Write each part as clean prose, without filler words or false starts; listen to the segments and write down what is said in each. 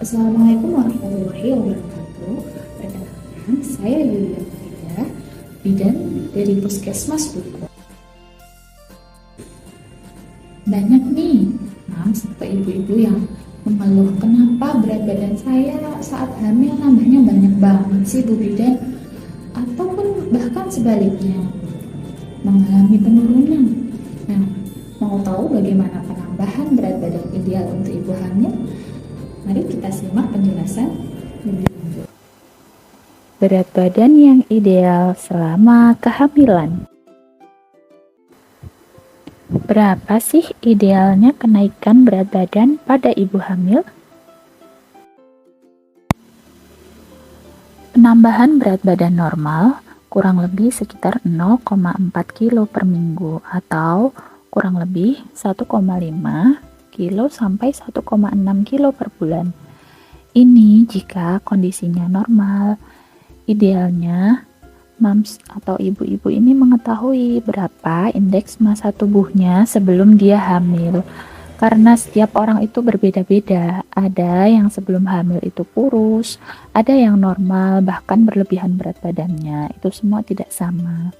Assalamualaikum warahmatullahi wabarakatuh. Perkenalkan, saya Yulia Farida, bidan dari Puskesmas Buku. Banyak nih, mams atau ibu-ibu yang mengeluh kenapa berat badan saya saat hamil nambahnya banyak banget sih Bu Bidan, ataupun bahkan sebaliknya mengalami penurunan. Nah, mau tahu bagaimana penambahan berat badan ideal untuk ibu hamil? Mari kita simak penjelasan lebih lanjut. Berat badan yang ideal selama kehamilan. Berapa sih idealnya kenaikan berat badan pada ibu hamil? Penambahan berat badan normal kurang lebih sekitar 0,4 kilo per minggu atau kurang lebih 1,5 kilo sampai 1,6 kilo per bulan. Ini jika kondisinya normal. Idealnya, mams atau ibu-ibu ini mengetahui berapa indeks massa tubuhnya sebelum dia hamil. Karena setiap orang itu berbeda-beda. Ada yang sebelum hamil itu kurus, ada yang normal, bahkan berlebihan berat badannya. Itu semua tidak sama.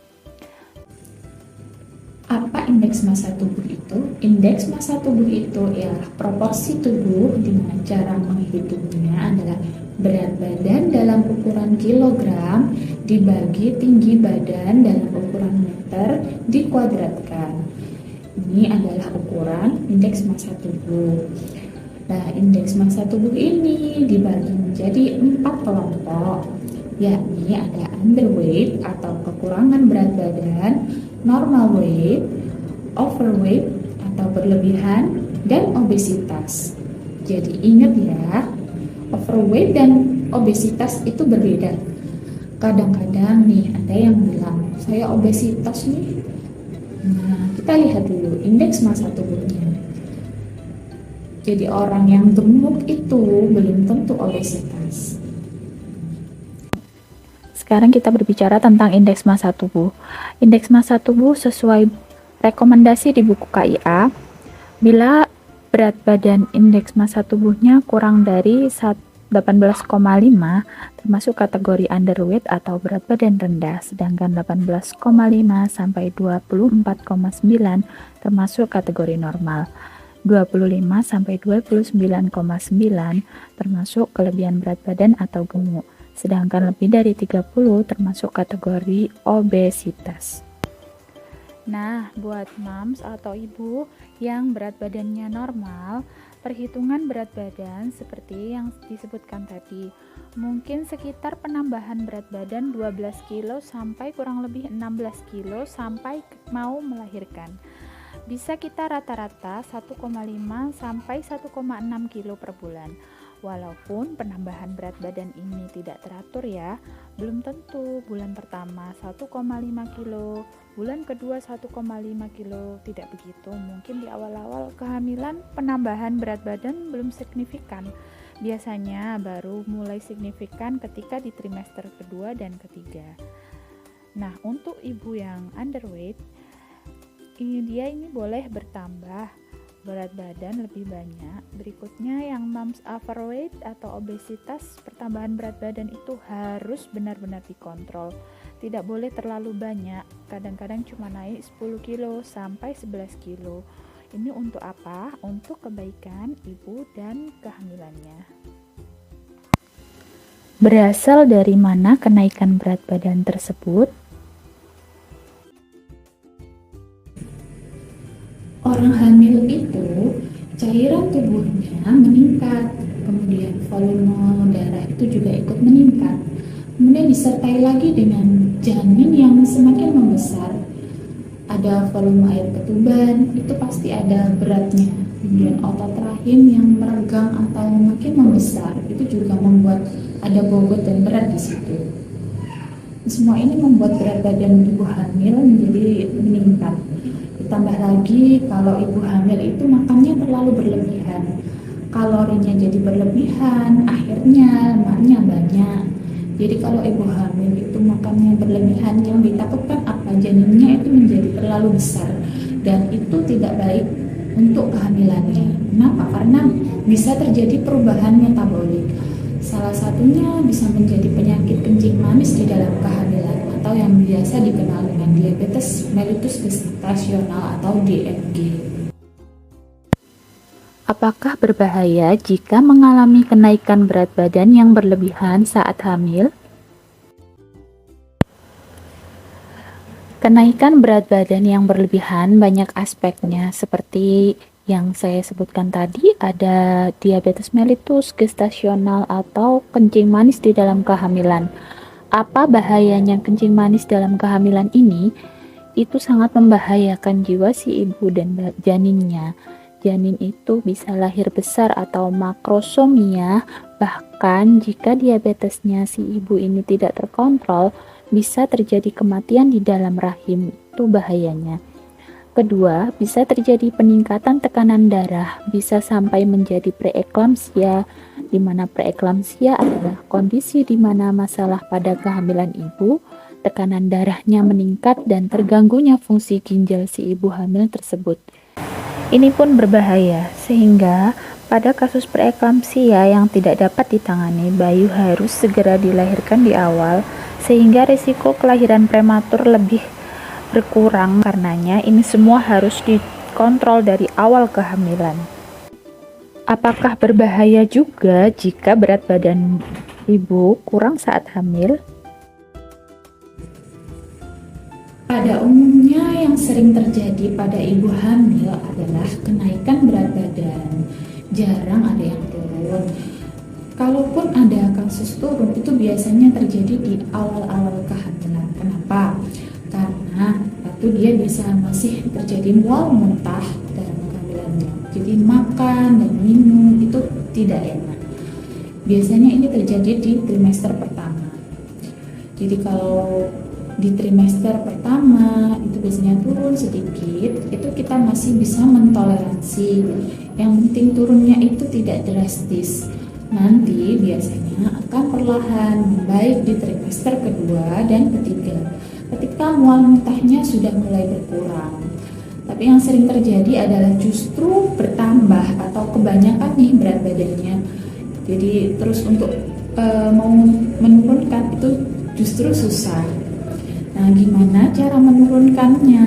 Apa indeks massa tubuh itu? Indeks massa tubuh itu ialah proporsi tubuh di mana cara menghitungnya adalah berat badan dalam ukuran kilogram dibagi tinggi badan dalam ukuran meter dikuadratkan. Ini adalah ukuran indeks massa tubuh. Nah, indeks massa tubuh ini dibagi menjadi 4 kelompok, yakni ada underweight atau kekurangan berat badan, normal weight, overweight atau berlebihan, dan obesitas. Jadi ingat ya, overweight dan obesitas itu berbeda. Kadang-kadang nih ada yang bilang, saya obesitas nih. Nah, kita lihat dulu indeks massa tubuhnya. Jadi orang yang gemuk itu belum tentu obesitas. Sekarang kita berbicara tentang indeks massa tubuh. Indeks massa tubuh sesuai rekomendasi di buku KIA, bila berat badan indeks massa tubuhnya kurang dari 18,5 termasuk kategori underweight atau berat badan rendah, sedangkan 18,5 sampai 24,9 termasuk kategori normal. 25 sampai 29,9 termasuk kelebihan berat badan atau gemuk. Sedangkan lebih dari 30 termasuk kategori obesitas. Nah, buat mams atau ibu yang berat badannya normal, perhitungan berat badan seperti yang disebutkan tadi. Mungkin sekitar penambahan berat badan 12 kilo sampai kurang lebih 16 kilo sampai mau melahirkan. Bisa kita rata-rata 1,5 sampai 1,6 kilo per bulan. Walaupun penambahan berat badan ini tidak teratur ya, belum tentu bulan pertama 1,5 kilo, bulan kedua 1,5 kilo, tidak begitu. Mungkin di awal-awal kehamilan penambahan berat badan belum signifikan. Biasanya baru mulai signifikan ketika di trimester kedua dan ketiga. Nah, untuk ibu yang underweight, dia ini boleh bertambah berat badan lebih banyak. Berikutnya yang mams overweight atau obesitas, pertambahan berat badan itu harus benar-benar dikontrol. Tidak boleh terlalu banyak, kadang-kadang cuma naik 10 kilo sampai 11 kilo. Ini untuk apa? Untuk kebaikan ibu dan kehamilannya. Berasal dari mana kenaikan berat badan tersebut? Orang hamil itu cairan tubuhnya meningkat, kemudian volume darah itu juga ikut meningkat. Kemudian disertai lagi dengan janin yang semakin membesar. Ada volume air ketuban, itu pasti ada beratnya. Kemudian otot rahim yang meregang atau makin membesar, itu juga membuat ada bobot dan berat di situ. Semua ini membuat berat badan ibu hamil menjadi meningkat. Ditambah lagi kalau ibu hamil itu makannya terlalu berlebihan, kalorinya jadi berlebihan, akhirnya lemaknya banyak. Jadi kalau ibu hamil itu makannya berlebihan, yang ditakutkan apa, janinnya itu menjadi terlalu besar dan itu tidak baik untuk kehamilannya. Kenapa? Karena bisa terjadi perubahan metabolik. Salah satunya bisa menjadi penyakit kencing manis di dalam kehamilan atau yang biasa dikenal dengan diabetes mellitus gestasional atau DMG. Apakah berbahaya jika mengalami kenaikan berat badan yang berlebihan saat hamil? Kenaikan berat badan yang berlebihan banyak aspeknya, seperti yang saya sebutkan tadi, ada diabetes mellitus gestasional atau kencing manis di dalam kehamilan. Apa bahayanya kencing manis dalam kehamilan ini? Itu sangat membahayakan jiwa si ibu dan janinnya. Janin itu bisa lahir besar atau makrosomia, bahkan jika diabetesnya si ibu ini tidak terkontrol, bisa terjadi kematian di dalam rahim. Itu bahayanya. Kedua, bisa terjadi peningkatan tekanan darah, bisa sampai menjadi preeklamsia, di mana preeklamsia adalah kondisi di mana masalah pada kehamilan ibu, tekanan darahnya meningkat dan terganggunya fungsi ginjal si ibu hamil tersebut. Ini pun berbahaya, sehingga pada kasus preeklamsia yang tidak dapat ditangani, bayi harus segera dilahirkan di awal, sehingga risiko kelahiran prematur lebih berkurang. Karenanya ini semua harus dikontrol dari awal kehamilan. Apakah berbahaya juga jika berat badan ibu kurang saat hamil? Pada umumnya yang sering terjadi pada ibu hamil adalah kenaikan berat badan. Jarang ada yang turun. Kalaupun ada kasus turun, itu biasanya terjadi di awal-awal kehamilan. Kenapa? Karena itu dia bisa masih terjadi mual muntah dalam kehamilannya. Jadi makan dan minum itu tidak enak. Biasanya ini terjadi di trimester pertama. Jadi kalau di trimester pertama itu biasanya turun sedikit, itu kita masih bisa mentoleransi. Yang penting turunnya itu tidak drastis. Nanti biasanya akan perlahan membaik di trimester kedua dan ketiga, ketika mual muntahnya sudah mulai berkurang. Tapi yang sering terjadi adalah justru bertambah atau kebanyakan nih berat badannya. Jadi terus untuk mau menurunkan itu justru susah. Nah, gimana cara menurunkannya?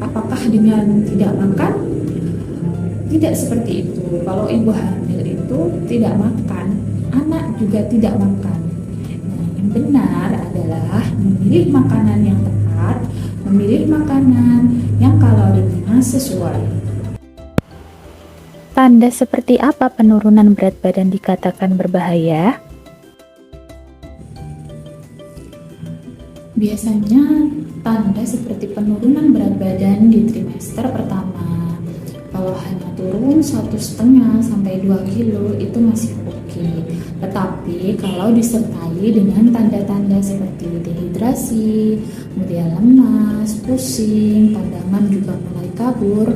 Apakah dengan tidak makan? Tidak seperti itu. Kalau ibu hamil itu tidak makan, anak juga tidak makan. Nah, yang benar adalah memilih makanan yang tepat, memilih makanan yang kalorinya sesuai. Tanda seperti apa penurunan berat badan dikatakan berbahaya? Biasanya tanda seperti penurunan berat badan di trimester pertama. Kalau hanya turun 1,5 sampai 2 kilo itu masih oke. Tetapi kalau disertai dengan tanda-tanda seperti dehidrasi, kemudian lemas, pusing, pandangan juga mulai kabur,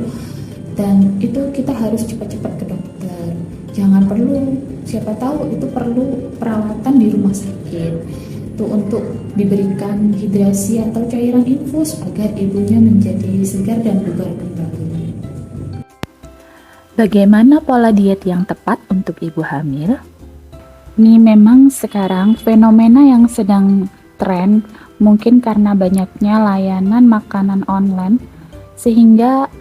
dan itu kita harus cepat-cepat ke dokter. Jangan perlu, siapa tahu itu perlu perawatan di rumah sakit. Itu untuk diberikan hidrasi atau cairan infus agar ibunya menjadi segar dan bugar kembali. Bagaimana pola diet yang tepat untuk ibu hamil? Ini memang sekarang fenomena yang sedang tren, mungkin karena banyaknya layanan makanan online, sehingga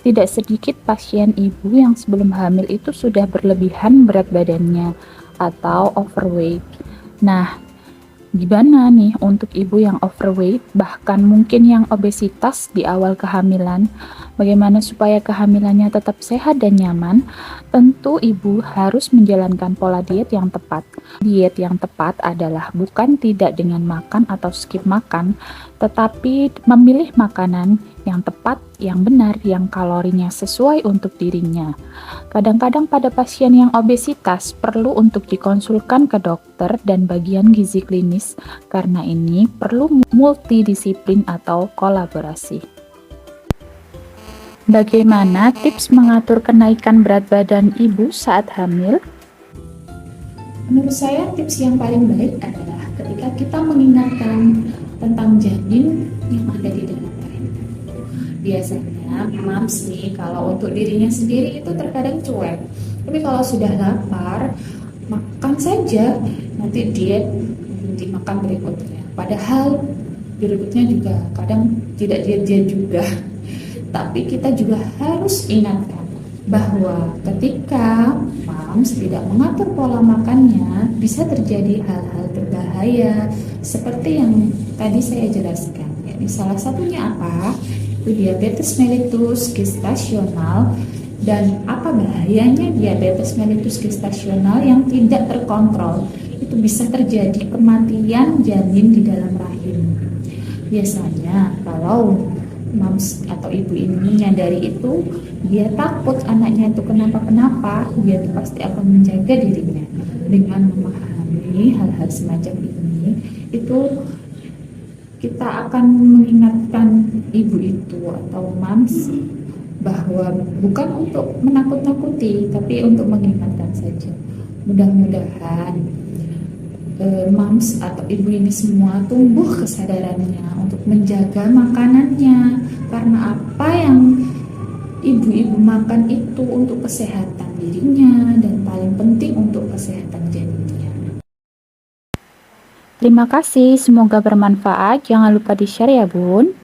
tidak sedikit pasien ibu yang sebelum hamil itu sudah berlebihan berat badannya atau overweight. Nah, gimana nih untuk ibu yang overweight, bahkan mungkin yang obesitas di awal kehamilan? Bagaimana supaya kehamilannya tetap sehat dan nyaman? Tentu ibu harus menjalankan pola diet yang tepat. Diet yang tepat adalah bukan tidak dengan makan atau skip makan, tetapi memilih makanan yang tepat, yang benar, yang kalorinya sesuai untuk dirinya. Kadang-kadang pada pasien yang obesitas perlu untuk dikonsulkan ke dokter dan bagian gizi klinis, karena ini perlu multidisiplin atau kolaborasi. Bagaimana tips mengatur kenaikan berat badan ibu saat hamil? Menurut saya tips yang paling baik adalah ketika kita mengingatkan tentang janin yang ada di dalam rahim. Biasanya moms nih kalau untuk dirinya sendiri itu terkadang cuek. Tapi kalau sudah lapar, makan saja, nanti diet dimakan berikutnya. Padahal berikutnya juga kadang tidak diet-diet juga. Tapi kita juga harus ingatkan bahwa ketika moms tidak mengatur pola makannya, bisa terjadi hal-hal berbahaya seperti yang tadi saya jelaskan. Jadi salah satunya apa? Itu diabetes mellitus gestasional. Dan apa bahayanya diabetes mellitus gestasional yang tidak terkontrol? Itu bisa terjadi kematian janin di dalam rahim. Biasanya kalau moms atau ibu ini menyadari itu, dia takut anaknya itu kenapa-kenapa, dia itu pasti akan menjaga dirinya dengan memahami hal-hal semacam ini. Itu kita akan mengingatkan ibu itu atau moms bahwa bukan untuk menakut-nakuti, tapi untuk mengingatkan saja. Mudah-mudahan moms atau ibu ini semua tumbuh kesadarannya untuk menjaga makanannya, karena apa yang ibu-ibu makan itu untuk kesehatan dirinya dan paling penting untuk kesehatan janinnya. Terima kasih, semoga bermanfaat. Jangan lupa di-share ya, Bun.